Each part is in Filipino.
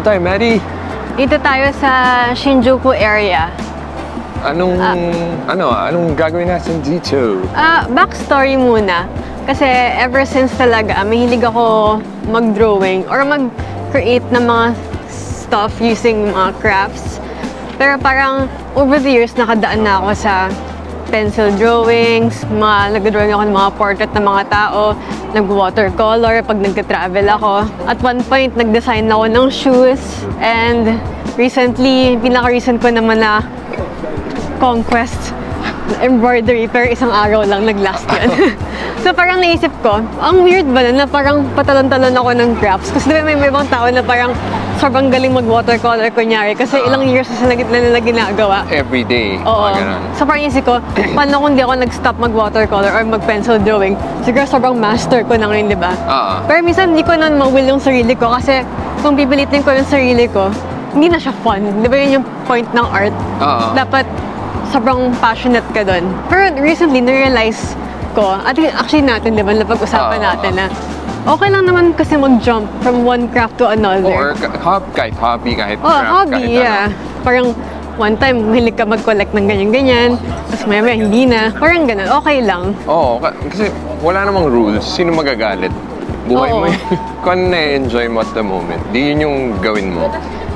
tayo, Maddie? Dito tayo sa Shinjuku area. Anong gagawin natin dito? Backstory muna. Kasi ever since talaga, mahilig ako mag-drawing or mag-create ng mga stuff using mga crafts. Pero parang over the years, nakadaan na ako sa pencil drawings, nag-drawing ako ng mga portrait ng mga tao, nag-watercolor pag nag-travel ako. At one point, nag-design ako ng shoes. And recently, pinaka-recent ko naman na conquest, embroidery, pero isang araw lang nag-last yun. So parang naisip ko, ang weird ba na parang patalon-talon ako ng crafts? Kasi diba may ibang tao na parang sobrang galing mag-watercolor kunyari kasi ilang years na nila ginagawa. Every day. Oo. Ganun. So parang isip ko, paano kung di ako nag-stop mag-watercolor or mag-pencil drawing? Siguro sobrang master ko na ngayon, di ba? Pero minsan hindi ko na ma-will yung sarili ko kasi kung pipilitin ko yung sarili ko, hindi na siya fun. Di ba yun yung point ng art? Dapat sobrang passionate ka doon. Pero recently, na-realize ko, at actually natin, di ba, napag-usapan natin na okay lang naman kasi mag-jump from one craft to another. Or kahit hobby, kahit Oh, craft, hobby, yeah. Parang one time, mahilig ka mag-collect ng ganyan-ganyan, tapos maya hindi na. Parang ganun, okay lang. Oo, kasi wala namang rules. Sino magagalit? Buhay mo yun. Kung na-enjoy mo at the moment, di yun yung gawin mo.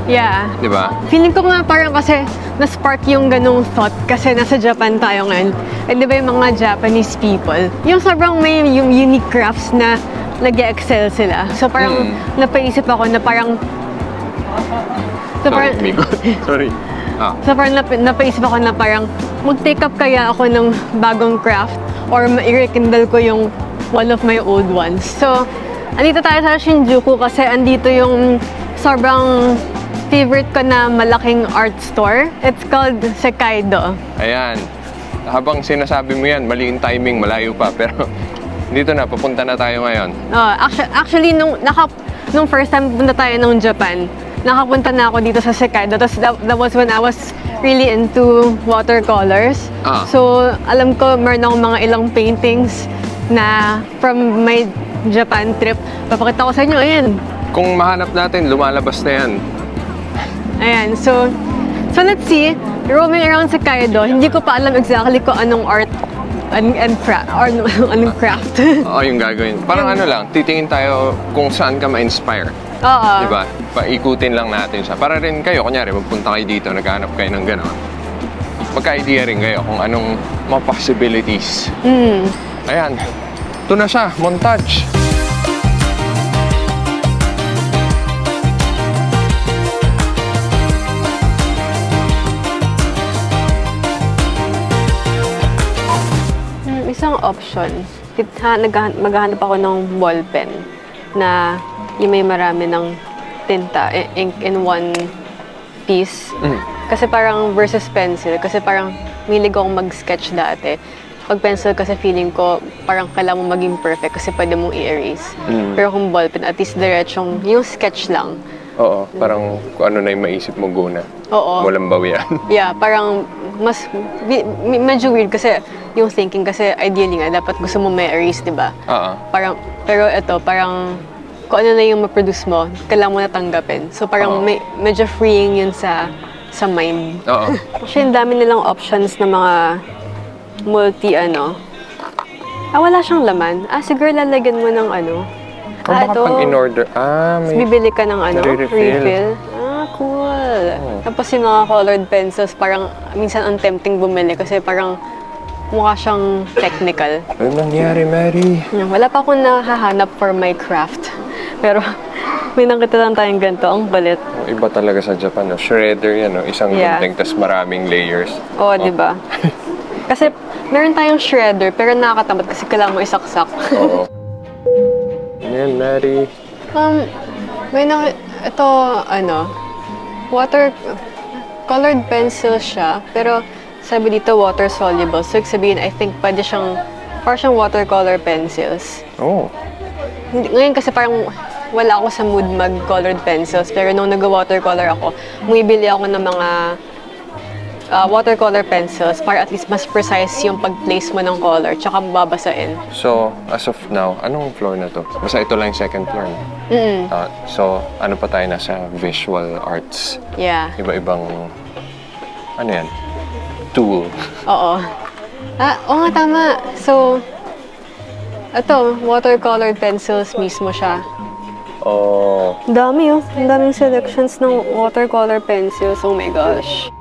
Yeah. Di ba? Feeling ko nga parang kasi na-spark yung ganung thought kasi nasa Japan tayo ngayon. Eh, di ba yung mga Japanese people, yung sobrang may yung unique crafts na nag-excel sila. So parang napaisip ako na parang... Sorry, Migo. Sorry. So parang napaisip ako na parang mag-take up kaya ako ng bagong craft or i-rekindle ko yung one of my old ones. So, andito tayo sa Shinjuku kasi andito yung sobrang favorite ko na malaking art store. It's called Sekaido. Ayan. Habang sinasabi mo yan, mali yung timing, malayo pa. Pero dito na, papunta na tayo ngayon. Actually, nung first time punta tayo ng Japan, nakapunta na ako dito sa Sekaido. Tapos that was when I was really into watercolors. So, alam ko, meron akong mga ilang paintings na from my Japan trip. Papakita ko sa inyo, ayan. Kung mahanap natin, lumalabas na yan. Ayan, so let's see, roaming around sa Kaido, hindi ko pa alam exactly kung anong art and craft, or anong craft. Oo, yung gagawin. Parang ano lang, titingin tayo kung saan ka ma-inspire. Oo. Diba? Paikutin lang natin siya. Para rin kayo, kunyari, magpunta kayo dito, naghanap kayo ng gano'n. Magka-idea rin kayo kung anong mga possibilities. Ayan, ito na siya, montage. Isang option, maghahanap ako ng ballpen na yung may marami ng tinta, ink in one piece. Kasi parang versus pencil, kasi parang milig akong mag-sketch dati. Pag pencil kasi feeling ko parang kailangan mo maging perfect kasi pwede mong i-erase. Pero kung ballpen, at least diretsong yung sketch lang. Oo, parang kung ano na yung maisip mo guna. Oo. Walang bawian. Yeah, parang medyo weird kasi yung thinking kasi ideally nga dapat gusto mo may erase, 'di ba? Parang pero ito parang kung ano na yung ma-produce mo, kailangan mo na tanggapin. So parang medyo freeing yun sa mind. Actually, ang dami nilang options na mga wala siyang laman. Siguro lalagyan mo ng Baka pag in-order, bibili ka ng refill. refill. Cool. Tapos yung mga colored pencils, parang minsan ang tempting bumili kasi parang mukha siyang technical. Ano nangyari, Mary? Wala pa akong nahahanap for my craft. Pero may nakita lang tayong ganito, ang balit. Iba talaga sa Japan, no? Shredder yan, no? Isang gunting, tas maraming layers. Oo, di ba? Kasi meron tayong shredder, pero nakakatamad kasi kailangan mo isaksak. Oo. Ayan, Mary. Ito, colored pencil siya, pero sabi dito water soluble. So, sabihin, I think pwede siyang, parang watercolor pencils. Ngayon kasi parang wala ako sa mood mag-colored pencils, pero nung nag-watercolor ako, bumibili ako ng mga watercolor pencils para at least mas precise yung pag-place mo ng color tsaka mababasain. So, as of now, anong floor na to? Basta ito lang yung second floor. No? So, ano pa tayo nasa visual arts? Yeah. Iba-ibang, ano yan? Tool. Oo. Oo nga, tama. So, ito, watercolor pencils mismo siya. Oh, Ang dami oh. Ang daming selections ng watercolor pencils. Oh my gosh.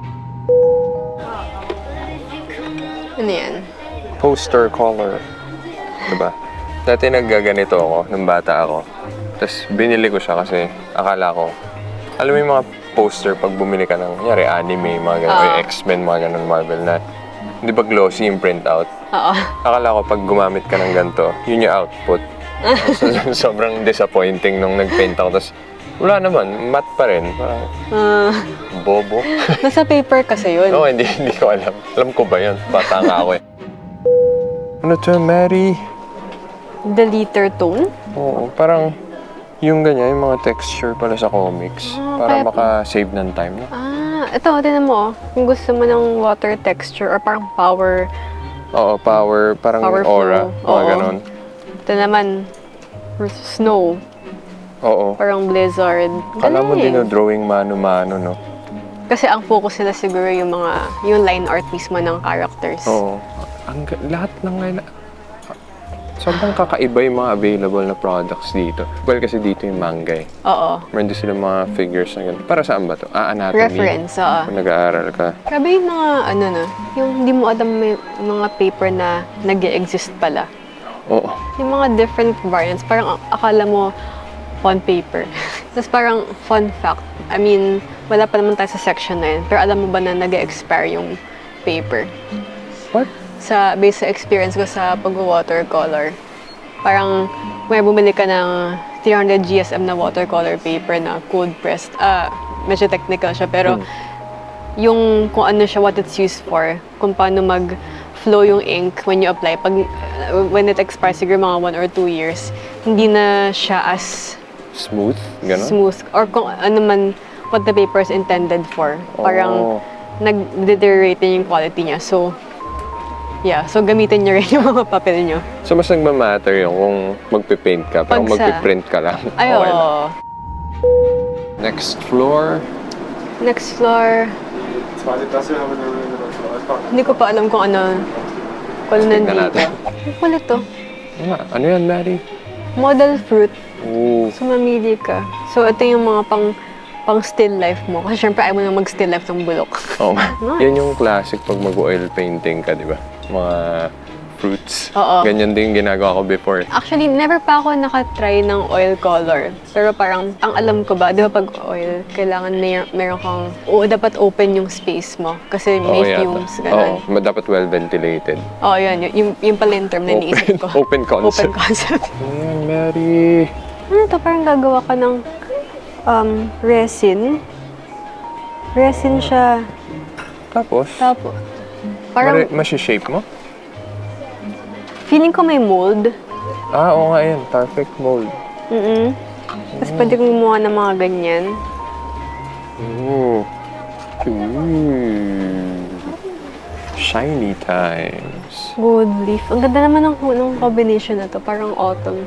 Ano yan? poster color. Diba? Dati naggaganito ako nung bata ako. Tapos binili ko siya kasi akala ko, alam mo yung mga poster pag bumili ka ng, kunyari, anime, mga ganun, o X-Men, mga ganun, Marvel na, hindi ba glossy yung printout? Oo. Akala ko pag gumamit ka ng ganito, yun yung output. So, sobrang disappointing nung nag-paint ako. Tapos wala naman, matte pa rin. Parang bobo. Nasa paper kasi yun. Oo, hindi ko alam. Alam ko ba yun? Bata nga ako eh. Ano to, Mary? The liter tone? Oo, parang yung ganyan, yung mga texture pala sa comics. Para maka-save ng time. No? Ito, tinan mo. Kung gusto mo ng water texture or parang power. Oo, power, parang Powerful. aura. Mga ganon. Ito naman, snow. Oo. Parang blizzard. Kala mo Galing. drawing mano-mano, no? Kasi ang focus nila siguro yung line art mismo ng characters. Oo. Lahat ng ngayon, sobrang kakaiba yung mga available na products dito. Well, kasi dito yung manga eh. Oo. Meron din sila mga figures na ganun. Para saan ba to? Anatomy. Reference, oo. Kung nag-aaral ka. Grabe yung mga, yung hindi mo alam may mga paper na nag-e-exist pala. Oo. Yung mga different variants, parang akala mo fun paper. Tapos parang fun fact, I mean, wala pa naman tayo sa section na yun, pero alam mo ba na nag-expire yung paper? What? Based sa experience ko sa pag-watercolor, parang may bumili ka ng 300 GSM na watercolor paper na cold pressed. Medyo technical siya, pero yung kung ano siya, what it's used for, kung paano mag-flow yung ink when you apply, when it expires, siguro mga 1 or 2 years, hindi na siya as Smooth? Ganon? smooth, or kung ano man, what the paper is intended for. Parang nag-deteriorate yung quality niya. So, yeah. So, gamitin niyo rin yung mga papel niyo. So, mas nagmamatter yung kung magpipaint ka, pero kung magpiprint ka lang. Ay, okay lang. oo. Next floor. Next floor. Hindi ko pa alam kung ano Tignan nandito. natin. Ang kulit to. Ano yan, Mary? Model fruit. Oo. So, mamili ka. So, ito yung mga pang still life mo. Kasi syempre, ayaw mo na mag-still life ng bulok. Oo. Nice. Yan yung classic pag mag-oil painting ka, di ba? Mga fruits. Oo. Ganyan din ginagawa ko before. Actually, never pa ako nakatry ng oil color. Pero parang, ang alam ko ba, di ba pag oil, kailangan meron kang, dapat open yung space mo. Kasi may fumes, gano'n. Oo, dapat well ventilated. Oo, yun. Yung pala yung term na iniisip ko. Open concept. Open concept. Ayan, Mary. Ano to? Parang gagawa ka ng resin. Resin siya. Tapos, Parang, masishape mo? feeling ko may mold. Oo nga yan. Perfect mold. Tapos pwede kong gumawa ng mga ganyan. Ooh. Shiny times. Gold leaf. Ang ganda naman ng combination na to. Parang autumn.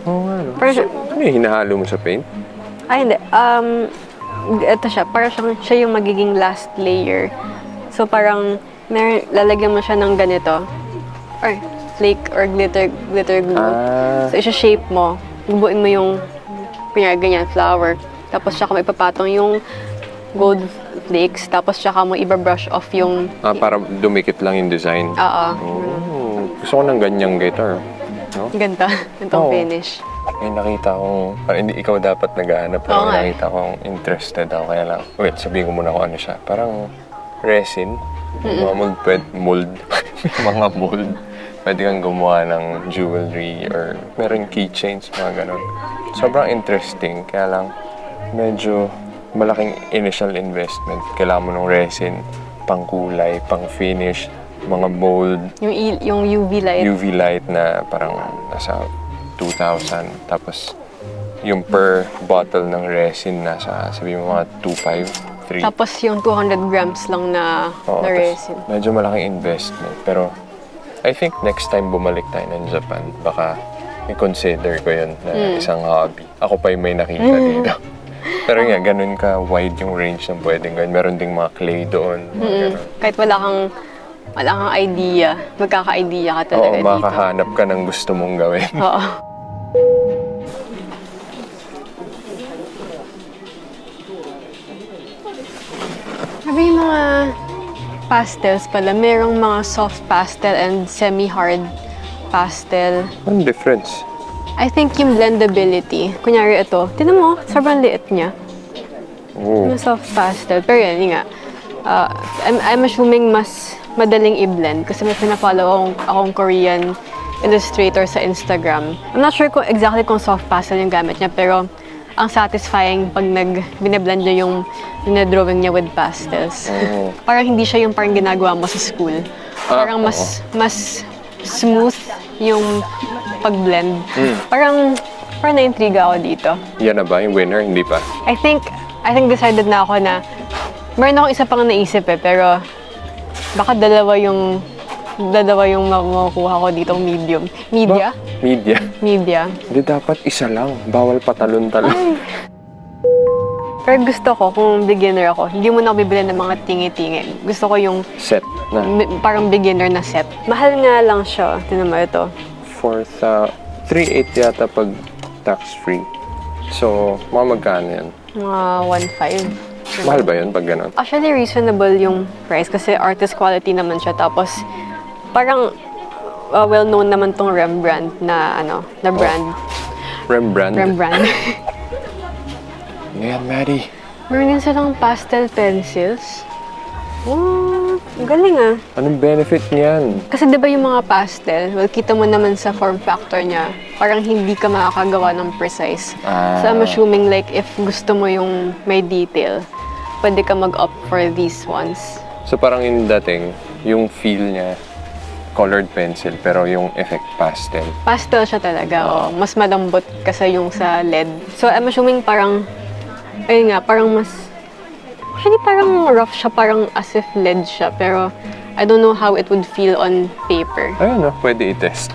Oo nga, no? Parang, Ano yung hinahalo mo sa paint? ay, hindi. Ito siya. Parang siya yung magiging last layer. So, parang lalagyan mo siya ng ganito. Or, flake or glitter glue. So, isa-shape mo. Bubuin mo yung, kunyari, ganyan, flower. Tapos, tsaka mo ipapatong yung gold flakes. Tapos, tsaka mo ibabrush off yung... Para dumikit lang yung design. Oo. Oh, gusto ko ng ganyang guitar. No? Ganda. Itong Oo. finish. May nakita akong, parang hindi ikaw dapat naghahanap, pero Oo nga. may nakita akong interested ako. Kaya lang, wait, sabihin ko muna kung ano siya. Parang resin. Mga mold. Mga mold. Pwede kang gumawa ng jewelry or meron keychains, mga ganon. Sobrang interesting, kaya lang medyo malaking initial investment. Kailangan mo ng resin, pang kulay, pang finish, mga mold, Yung UV light. UV light na parang nasa 2,000. Tapos yung per bottle ng resin nasa, sabi mo mga 2,500, 3. Tapos yung 200 grams lang na, Oo, na tas resin. medyo malaking investment. Pero I think next time bumalik tayo ng Japan, baka i-consider ko yun na isang hobby. Ako pa yung may nakita dito. Pero nga, ganun ka wide yung range ng pwedeng gawin. Meron ding mga clay doon. Mga ganun. Kahit wala kang idea, magkaka-idea ka Oo, talaga dito. makahanap ka ng gusto mong gawin. Oo. Sabi yung mga pastels pala, merong mga soft pastel and semi-hard pastel. Anong difference? I think yung blendability. Kunyari ito, tinan mo, sobrang liit niya. Oo. Yung soft pastel. Pero yan, yun nga. I'm assuming mas madaling i-blend kasi may pinafollow akong Korean illustrator sa Instagram. I'm not sure kung exactly kung soft pastel yung gamit niya, pero ang satisfying pag bine-blend niya yung drawing niya with pastels. Oo. Parang hindi siya yung parang ginagawa mo sa school. Parang mas smooth yung pag-blend. Parang na-intriga ako dito. Yan na ba yung winner? Hindi pa? I think decided na ako na meron akong isa pang naisip pero baka dalawa yung makukuha ko ditong medium. Media? Media. Media. Hindi, dapat isa lang. Bawal patalon-talon. Pero gusto ko, kung beginner ako, hindi mo na ako bibili ng mga tingi-tingi. Gusto ko yung Set na. parang beginner na set. Mahal nga lang siya. Tinan mo ito. 3.8 yata pag tax-free. So, mga magkano yan? Mga 1.5. Mahal ba yun pag gano'n? Actually, reasonable yung price kasi artist quality naman siya. Tapos, parang well-known naman tong Rembrandt na brand. Rembrandt? Rembrandt. Ano yan, Maddie? Meron din silang pastel pencils. Oh, galing ah. Anong benefit niyan? Kasi di ba yung mga pastel, well, kita mo naman sa form factor niya, parang hindi ka makakagawa ng precise. So I'm assuming like if gusto mo yung may detail, pwede ka mag-opt for these ones. So parang yung dating, yung feel niya, colored pencil, pero yung effect pastel. Pastel siya talaga, oh. Mas malambot kasi yung sa LED. So I'm assuming parang, ayun nga, parang mas, actually parang rough siya, parang as if LED siya, pero I don't know how it would feel on paper. Ayun na, pwede i-test.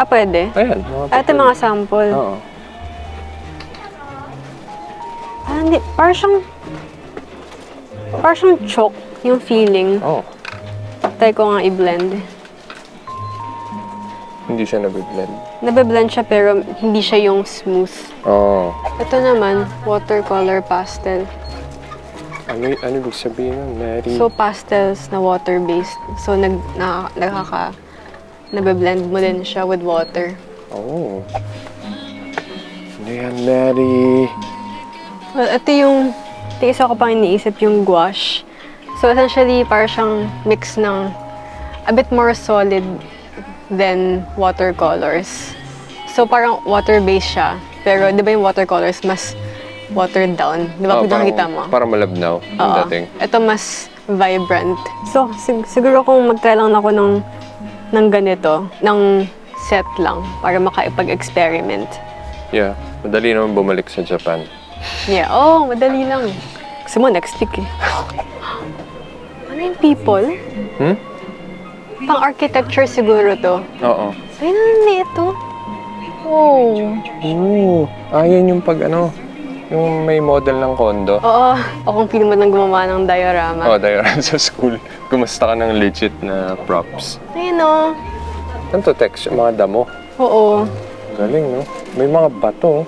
Pwede? Ayan. Ito mga sample. Oo. Parang siyang chalk yung feeling. Oh. Try ko nga i-blend. Hindi siya nabiblend. Nabe-blend siya pero hindi siya yung smooth. Oo. Ito naman, watercolor pastel. Ano ibig sabihin nun, Mary? So, pastels na water-based. So, nabe-blend mo din siya with water. Oh. Ano yan, Mary? Well, ito yung isa ko pang iniisip, yung gouache. So, essentially, parang siyang mix ng a bit more solid than watercolors. So, parang water-based siya. Pero, di ba yung watercolors mas watered down? Di ba nakita mo? Parang malabnaw yung dating. Ito mas vibrant. So, siguro kung mag-try lang ako ng ganito, ng set lang, para makaipag-experiment. Yeah. Madali naman bumalik sa Japan. Yeah, madali lang. Gusto mo, next week eh. Ano yung people? Pang-architecture siguro to. Oo. Ay, nanili ito. Oh. Oo. Yan yung pag yung may model ng kondo. Oo. O kung film mo nang gumawa ng diorama. Diorama sa school. Gumasta ka ng legit na props. Ayun o. Ano to, text? Mga damo. Oo. Galing, no? May mga bato.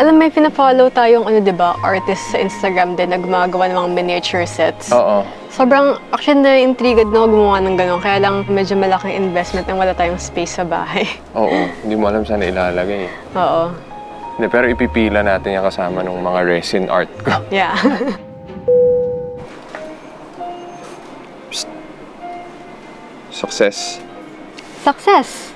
Alam, may pina-follow tayong diba, artist sa Instagram din na gumagawa ng mga miniature sets. Oo. Sobrang, actually, na-intrigued na ako gumawa ng gano'n. Kaya lang, medyo malaking investment nang wala tayong space sa bahay. Oo. Hindi mo alam saan ilalagay. Oo. Hindi, pero ipipila natin yung kasama ng mga resin art ko. Yeah. Success. Success!